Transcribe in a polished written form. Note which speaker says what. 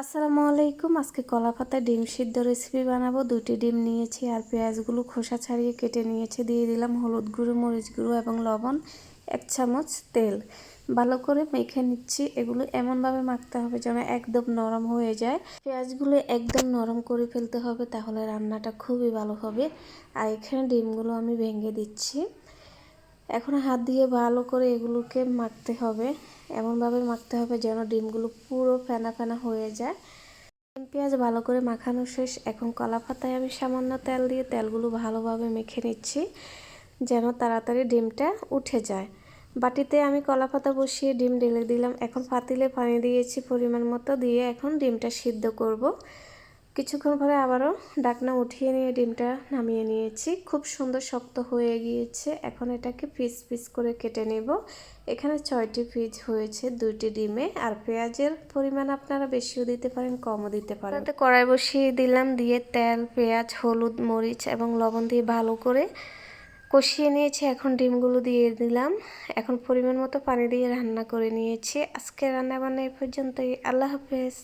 Speaker 1: আসসালামু আলাইকুম। আজকে কলা পাতায় ডিম সিদ্ধ রেসিপি বানাবো। 2টি ডিম নিয়েছি আর পেঁয়াজগুলো খোসা ছাড়িয়ে কেটে নিয়েছি। দিয়ে দিলাম হলুদ গুঁড়ো, মরিচ গুঁড়ো এবং লবণ, 1 চামচ তেল। ভালো করে মেখে নিচ্ছি। এগুলো এমনভাবে মাখতে হবে যেন একদম নরম হয়ে যায়। পেঁয়াজগুলো একদম নরম করে ফেলতে হবে, তাহলে রান্নাটা খুবই ভালো হবে। আর এখানে ডিমগুলো আমি ভেঙে দিচ্ছি। এখন হাত দিয়ে ভালো করে এগুলোকে মাখতে হবে, এমনভাবে মাখতে হবে যেন ডিমগুলো পুরো ফেনা ফেনা হয়ে যায়। ডিম পেঁয়াজ ভালো করে মাখানো শেষ। এখন কলা পাতায় আমি সামান্য তেল দিয়ে তেলগুলো ভালোভাবে মেখে নিচ্ছি যেন তাড়াতাড়ি ডিমটা উঠে যায়। বাটিতে আমি কলা পাতা বসিয়ে ডিম ঢেলে দিলাম। এখন পাতিলে পানি দিয়েছি পরিমাণ মতো, দিয়ে এখন ডিমটা সিদ্ধ করব। কিছুক্ষণ পরে আবারও ঢাকনা উঠিয়ে নিয়ে ডিমটা নামিয়ে নিয়েছি। খুব সুন্দর শক্ত হয়ে গিয়েছে। এখন এটাকে পিস পিস করে কেটে নেব। এখানে 6টি পিস হয়েছে 2টি ডিমে। আর পেঁয়াজের পরিমাণ আপনারা বেশিও দিতে পারেন, কমও দিতে পারেন। তাতে কড়াই বসিয়ে দিলাম, দিয়ে তেল, পেঁয়াজ, হলুদ, মরিচ এবং লবণ দিয়ে ভালো করে কষিয়ে নিয়েছি। এখন ডিমগুলো দিয়ে দিলাম। এখন পরিমাণ মতো পানি দিয়ে রান্না করে নিয়েছি। আজকে রান্না বান্না এই পর্যন্তই। আল্লাহ হাফেজ।